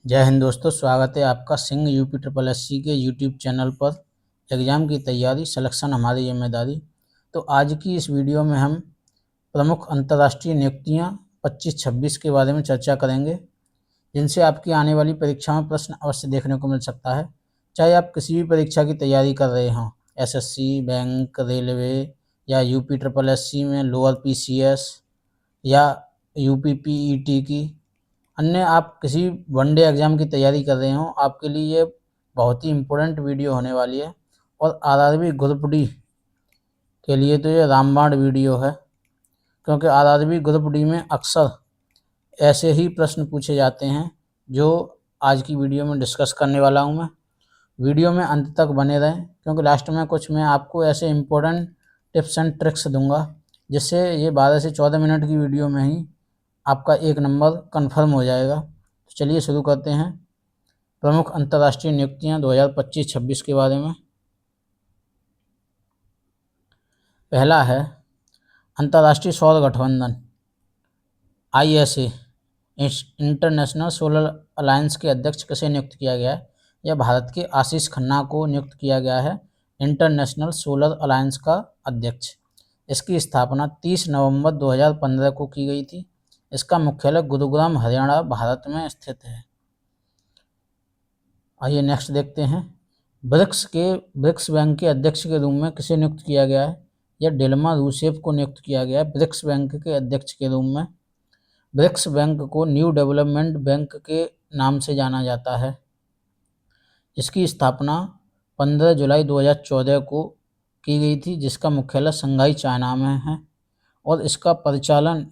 जय हिंद दोस्तों, स्वागत है आपका सिंह यूपी ट्रिपल एससी के यूट्यूब चैनल पर। एग्ज़ाम की तैयारी, सिलेक्शन हमारी जिम्मेदारी। तो आज की इस वीडियो में हम प्रमुख अंतर्राष्ट्रीय नियुक्तियां 25-26 के बारे में चर्चा करेंगे, जिनसे आपकी आने वाली परीक्षा में प्रश्न अवश्य देखने को मिल सकता है। चाहे आप किसी भी परीक्षा की तैयारी कर रहे हों, एसएससी, बैंक, रेलवे या यूपी ट्रिपल एससी में लोअर पीसीएस या यूपी पीईटी की अन्य आप किसी वनडे एग्ज़ाम की तैयारी कर रहे हो, आपके लिए ये बहुत ही इम्पोर्टेंट वीडियो होने वाली है। और आरआरबी ग्रुप डी के लिए तो ये रामबाण वीडियो है, क्योंकि आरआरबी ग्रुप डी में अक्सर ऐसे ही प्रश्न पूछे जाते हैं जो आज की वीडियो में डिस्कस करने वाला हूँ मैं। वीडियो में अंत तक बने रहें, क्योंकि लास्ट में कुछ मैं आपको ऐसे इम्पोर्टेंट टिप्स एंड ट्रिक्स दूंगा जिससे ये 12 से 14 मिनट की वीडियो में ही आपका एक नंबर कंफर्म हो जाएगा। तो चलिए शुरू करते हैं प्रमुख अंतर्राष्ट्रीय नियुक्तियां 2025-26 के बारे में। पहला है अंतर्राष्ट्रीय सौर गठबंधन ISA, इंटरनेशनल सोलर अलायंस के अध्यक्ष किसे नियुक्त किया गया है? यह भारत के आशीष खन्ना को नियुक्त किया गया है इंटरनेशनल सोलर अलायंस का अध्यक्ष। इसकी स्थापना 30 नवंबर 2015 को की गई थी। इसका मुख्यालय गुरुग्राम, हरियाणा, भारत में स्थित है। आइए नेक्स्ट देखते हैं। ब्रिक्स बैंक के अध्यक्ष के रूप में किसे नियुक्त किया गया है? यह डिल्मा रूसेफ को नियुक्त किया गया है ब्रिक्स बैंक के अध्यक्ष के रूप में। ब्रिक्स बैंक को न्यू डेवलपमेंट बैंक के नाम से जाना जाता है। इसकी स्थापना 15 जुलाई 2014 को की गई थी, जिसका मुख्यालय शंघाई, चाइना में है। और इसका परिचालन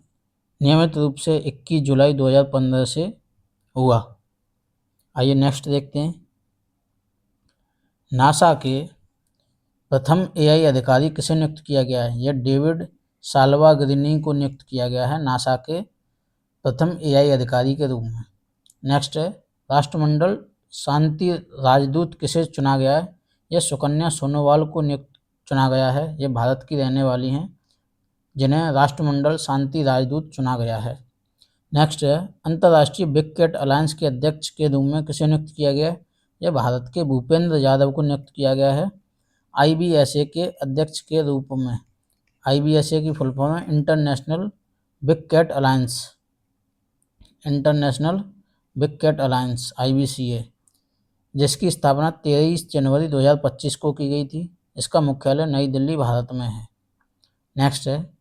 नियमित रूप से 21 जुलाई 2015 से हुआ। आइए नेक्स्ट देखते हैं। नासा के प्रथम AI अधिकारी किसे नियुक्त किया गया है? यह डेविड साल्वाग्रिनी को नियुक्त किया गया है नासा के प्रथम AI अधिकारी के रूप में। नेक्स्ट है राष्ट्रमंडल शांति राजदूत किसे चुना गया है? यह सुकन्या सोनोवाल को नियुक्त चुना गया है। यह भारत की रहने वाली हैं, जिन्हें राष्ट्रमंडल शांति राजदूत चुना गया है। नेक्स्ट है अंतर्राष्ट्रीय बिग कैट अलायंस के अध्यक्ष के रूप में किसे नियुक्त किया गया है? यह भारत के भूपेंद्र यादव को नियुक्त किया गया है IBSA के अध्यक्ष के रूप में। IBSA की फुल फॉर्म है International Big Cat Alliance, International Big Cat Alliance IBCA, जिसकी स्थापना 23 जनवरी 2025 को की गई थी। इसका मुख्यालय नई दिल्ली, भारत में है। नेक्स्ट है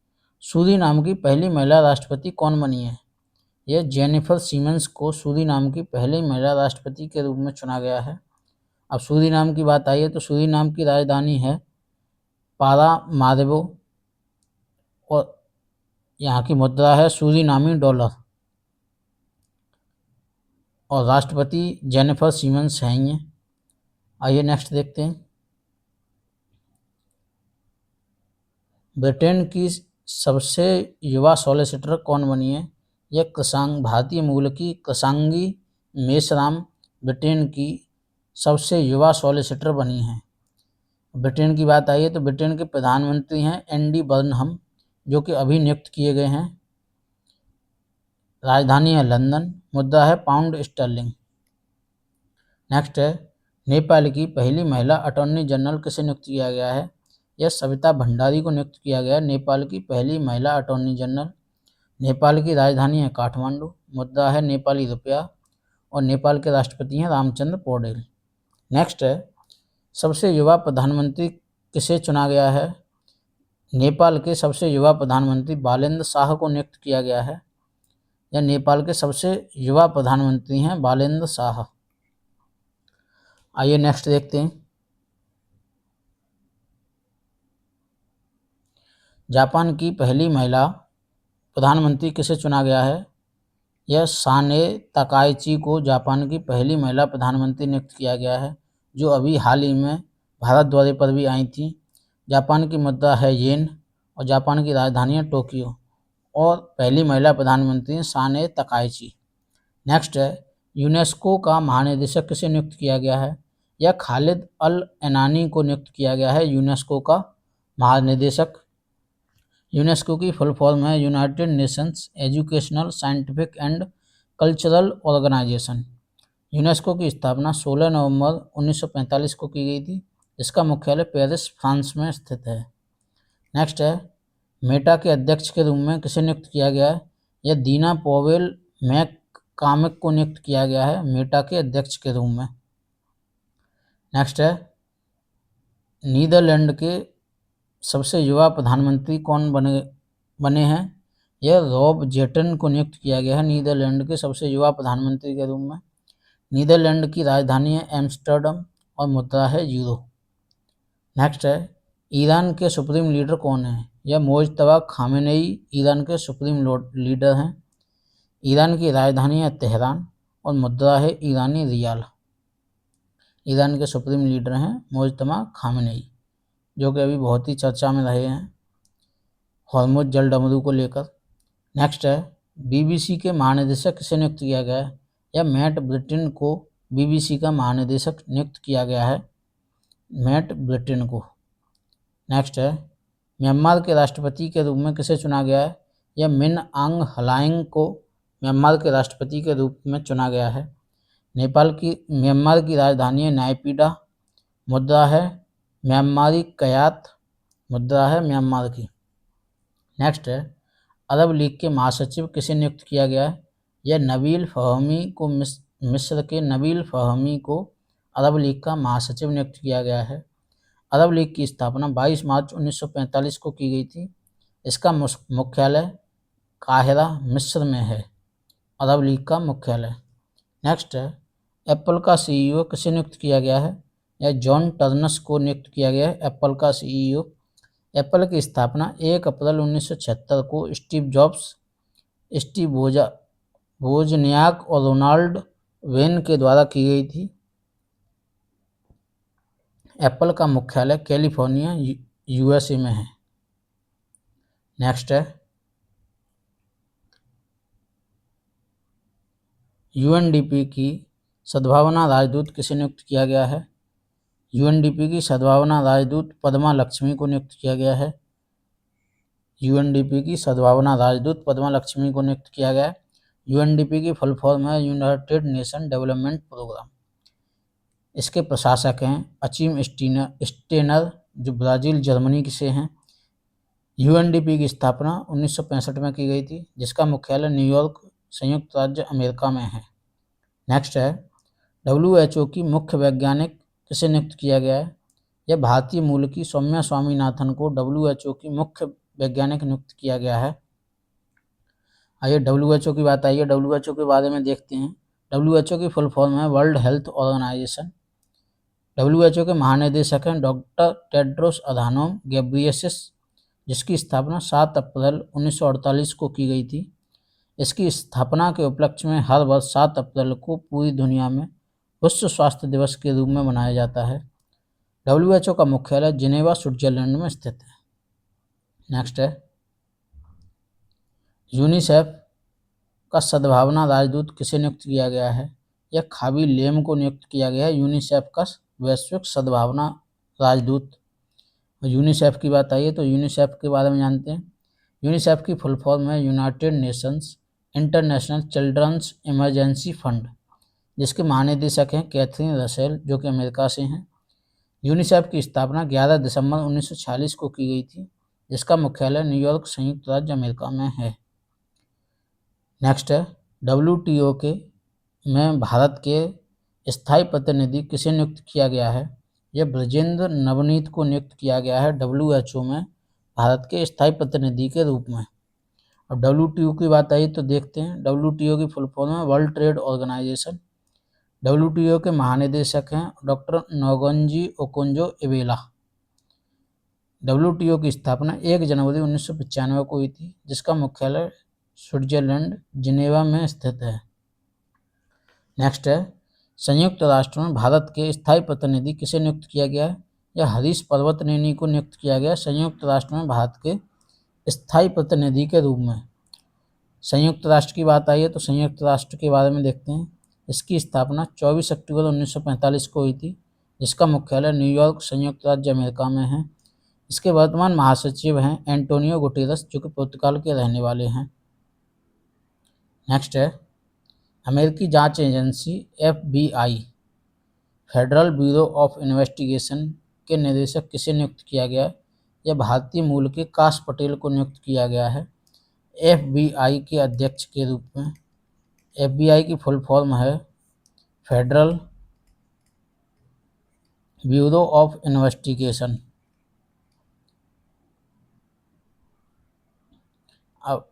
सूरीनाम की पहली महिला राष्ट्रपति कौन बनी है? यह जेनिफर सीमंस को सूरीनाम की पहली महिला राष्ट्रपति के रूप में चुना गया है। अब सूरीनाम की बात आई है तो सूरीनाम की राजधानी है पारामारिबो और यहाँ की मुद्रा है सूरीनामी डॉलर, और राष्ट्रपति जेनिफर सीमंस हैं ये। आइए नेक्स्ट देखते हैं। ब्रिटेन की सबसे युवा सॉलिसिटर कौन बनी है? यह भारतीय मूल की कृषांगी मेश्राम ब्रिटेन की सबसे युवा सॉलिसिटर बनी हैं। ब्रिटेन की बात आई है तो ब्रिटेन के प्रधानमंत्री हैं एंडी बर्नहम, जो कि अभी नियुक्त किए गए हैं। राजधानी है लंदन, मुद्रा है पाउंड स्टर्लिंग। नेक्स्ट है नेपाल की पहली महिला अटॉर्नी जनरल किसे नियुक्त किया गया है? यह सविता भंडारी को नियुक्त किया गया है नेपाल की पहली महिला अटॉर्नी जनरल। नेपाल की राजधानी है काठमांडू, मुद्रा है नेपाली रुपया, और नेपाल के राष्ट्रपति हैं रामचंद्र पौडेल। नेक्स्ट है सबसे युवा प्रधानमंत्री किसे चुना गया है? नेपाल के सबसे युवा प्रधानमंत्री बालेंद्र शाह को नियुक्त किया गया है। यह नेपाल के सबसे युवा प्रधानमंत्री हैं बालेंद्र शाह। आइए नेक्स्ट देखते हैं। जापान की पहली महिला प्रधानमंत्री किसे चुना गया है? यह साने तकाइची को जापान की पहली महिला प्रधानमंत्री नियुक्त किया गया है, जो अभी हाल ही में भारत दौरे पर भी आई थी। जापान की मुद्रा है येन और जापान की राजधानी है टोक्यो, और पहली महिला प्रधानमंत्री साने तकाइची। नेक्स्ट है यूनेस्को का महानिदेशक किसे नियुक्त किया गया है? यह खालिद अल एनानी को नियुक्त किया गया है यूनेस्को का महानिदेशक। यूनेस्को की फुल फॉर्म है United Nations Educational, Scientific and Cultural Organization. UNESCO की स्थापना 16 नवंबर 1945 को की गई थी, जिसका मुख्यालय पेरिस, फ्रांस में स्थित है। नेक्स्ट है, मेटा के अध्यक्ष के रूप में किसे नियुक्त किया गया है? यह दीना पोवेल मैककॉमिक को नियुक्त किया गया है मेटा के अध्यक्ष के रूप में। नेक्स्ट है, नीदरलैंड के सबसे युवा प्रधानमंत्री कौन बने हैं? यह रॉब जेटन को नियुक्त किया गया है नीदरलैंड के सबसे युवा प्रधानमंत्री के रूप में। नीदरलैंड की राजधानी है एम्स्टर्डम और मुद्रा है यूरो। नेक्स्ट है, ईरान के सुप्रीम लीडर कौन है? यह मोजतबा खामेनेई ईरान के सुप्रीम लीडर हैं। ईरान की राजधानी है तेहरान और मुद्रा है ईरानी रियाल। ईरान के सुप्रीम लीडर हैं मोजतबा खामेनेई, जो कि अभी बहुत ही चर्चा में रहे हैं हॉर्मुज जलडमरू को लेकर। नेक्स्ट है, बीबीसी के महानिदेशक किसे नियुक्त किया गया है? या मैट ब्रिटेन को बीबीसी का महानिदेशक नियुक्त किया गया है, मैट ब्रिटेन को। नेक्स्ट है, म्यांमार के राष्ट्रपति के रूप में किसे चुना गया है? या मिन आंग हलाइंग को म्यांमार के राष्ट्रपति के रूप में चुना गया है। म्यांमार की राजधानी है नायपीडा, मुद्रा है म्यांमारी कयात, मुद्रा है म्यांमार की। नेक्स्ट है, अरब लीग के महासचिव किसे नियुक्त किया गया है? यह नबील फहमी को मिस्र के नबील फहमी को अरब लीग का महासचिव नियुक्त किया गया है। अरब लीग की स्थापना 22 मार्च 1945 को की गई थी। इसका मुख्यालय काहिरा, मिस्र में है, अरब लीग का मुख्यालय। नेक्स्ट है, एप्पल का सीईओ किसे नियुक्त किया गया है? यह जॉन टर्नस को नियुक्त किया गया है एप्पल का सीईओ। एप्पल की स्थापना 1 अप्रैल 1976 को स्टीव जॉब्स, स्टीव वोजनियाक और रोनाल्ड वेन के द्वारा की गई थी। एप्पल का मुख्यालय कैलिफोर्निया, यूएसए में है। नेक्स्ट है, यूएनडीपी की सद्भावना राजदूत किसे नियुक्त किया गया है? यूएनडीपी की सद्भावना राजदूत पद्मा लक्ष्मी को नियुक्त किया गया है। यूएनडीपी की सद्भावना राजदूत पद्मा लक्ष्मी को नियुक्त किया गया है। यूएनडीपी की फुल फॉर्म है यूनाइटेड नेशन डेवलपमेंट प्रोग्राम। इसके प्रशासक हैं अचीम स्टेनर, जो ब्राज़ील, जर्मनी से हैं। यूएनडीपी की स्थापना 1965 में की गई थी, जिसका मुख्यालय न्यूयॉर्क, संयुक्त राज्य अमेरिका में है। नेक्स्ट है, WHO की मुख्य वैज्ञानिक किसे नियुक्त किया गया है? यह भारतीय मूल की सौम्या स्वामीनाथन को WHO की मुख्य वैज्ञानिक नियुक्त किया गया है। आइए WHO की बात आइए WHO के बारे में देखते हैं। WHO की फुल फॉर्म है वर्ल्ड हेल्थ ऑर्गेनाइजेशन। WHO के महानिदेशक हैं डॉक्टर टेड्रोस अधानोम घेब्रेयेसस, जिसकी स्थापना 7 अप्रैल 1948 को की गई थी। इसकी स्थापना के उपलक्ष्य में हर वर्ष 7 अप्रैल को पूरी दुनिया में विश्व स्वास्थ्य दिवस के रूप में मनाया जाता है। WHO का मुख्यालय जिनेवा, स्विट्जरलैंड में स्थित है। नेक्स्ट है, यूनिसेफ का सद्भावना राजदूत किसे नियुक्त किया गया है? यह खाबी लेम को नियुक्त किया गया है यूनिसेफ का वैश्विक सद्भावना राजदूत। यूनिसेफ की बात आई है तो यूनिसेफ के बारे में जानते हैं। यूनिसेफ की फुल फॉर्म है United Nations International Children's Emergency Fund, जिसके महानिदेशक हैं कैथरीन रसेल, जो कि अमेरिका से हैं। यूनिसेफ की स्थापना 11 दिसंबर 1946 को की गई थी, जिसका मुख्यालय न्यूयॉर्क, संयुक्त राज्य अमेरिका में है। नेक्स्ट है, WTO के में भारत के स्थायी प्रतिनिधि किसे नियुक्त किया गया है? यह ब्रजेंद्र नवनीत को नियुक्त किया गया है WHO में भारत के स्थायी प्रतिनिधि के रूप में। अब WTO की बात आई तो देखते हैं। WTO की फुल फॉर्म है वर्ल्ड ट्रेड ऑर्गेनाइजेशन। WTO के महानिदेशक हैं डॉक्टर नोगोंजी ओकोंजो-इवेला। WTO की स्थापना 1 जनवरी 1995 को हुई थी, जिसका मुख्यालय स्विट्जरलैंड, जिनेवा में स्थित है। नेक्स्ट है, संयुक्त राष्ट्र में भारत के स्थायी प्रतिनिधि किसे नियुक्त किया गया है? यह हरीश पर्वतनेनी को नियुक्त किया गया संयुक्त राष्ट्र में भारत के स्थायी प्रतिनिधि के रूप में। संयुक्त राष्ट्र की बात आई है तो संयुक्त राष्ट्र के बारे में देखते हैं। इसकी स्थापना 24 अक्टूबर 1945 को हुई थी, जिसका मुख्यालय न्यूयॉर्क, संयुक्त राज्य अमेरिका में है। इसके वर्तमान महासचिव हैं एंटोनियो गुटेरस, जो कि पुर्तगाल के रहने वाले हैं। नेक्स्ट है, अमेरिकी जांच agency FBI federal bureau of investigation के निदेशक किसे नियुक्त किया गया है? यह भारतीय मूल के काश पटेल को नियुक्त किया गया है FBI के अध्यक्ष के रूप में। FBI की फुल फॉर्म है फेडरल ब्यूरो ऑफ इन्वेस्टिगेशन। अब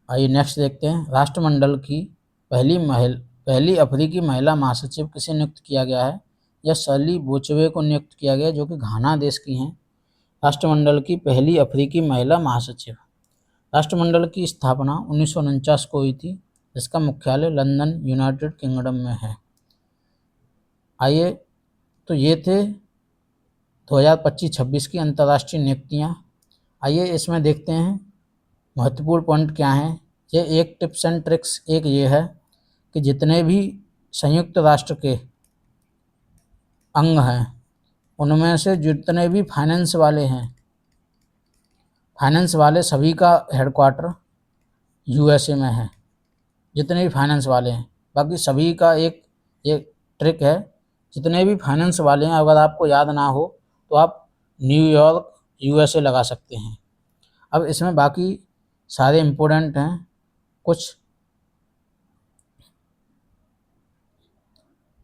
आइए नेक्स्ट देखते हैं। राष्ट्रमंडल की पहली अफ्रीकी महिला महासचिव किसे नियुक्त किया गया है? यह शर्ली बोचवे को नियुक्त किया गया जो कि घाना देश की हैं। राष्ट्रमंडल की पहली अफ्रीकी महिला महासचिव। राष्ट्रमंडल की स्थापना 1949 को हुई थी, जिसका मुख्यालय लंदन यूनाइटेड किंगडम में है। आइए, तो ये थे 2025-26 की अंतर्राष्ट्रीय नियुक्तियाँ। आइए इसमें देखते हैं महत्वपूर्ण पॉइंट क्या हैं। ये एक टिप्स एंड ट्रिक्स एक ये है कि जितने भी संयुक्त राष्ट्र के अंग हैं उनमें से जितने भी फाइनेंस वाले सभी का हेडक्वार्टर USA में है। जितने भी फाइनेंस वाले हैं, बाकी सभी का एक ये ट्रिक है, जितने भी फाइनेंस वाले हैं अगर आपको याद ना हो तो आप न्यूयॉर्क USA लगा सकते हैं। अब इसमें बाकी सारे इम्पोर्टेंट हैं कुछ,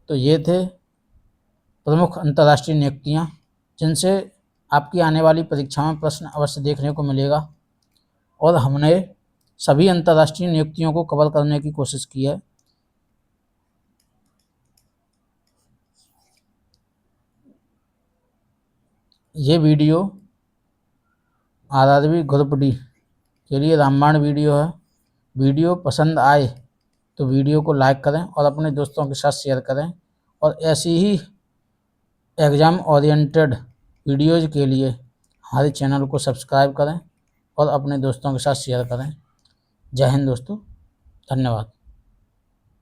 तो ये थे प्रमुख अंतर्राष्ट्रीय नियुक्तियाँ जिनसे आपकी आने वाली परीक्षा में प्रश्न अवश्य देखने को मिलेगा, और हमने सभी अंतर्राष्ट्रीय नियुक्तियों को कवर करने की कोशिश की है। ये वीडियो RRB ग्रुप डी के लिए रामबाण वीडियो है। वीडियो पसंद आए तो वीडियो को लाइक करें और अपने दोस्तों के साथ शेयर करें, और ऐसी ही एग्ज़ाम ओरिएंटेड वीडियोज़ के लिए हमारे चैनल को सब्सक्राइब करें और अपने दोस्तों के साथ शेयर करें। जय हिंद दोस्तों, धन्यवाद।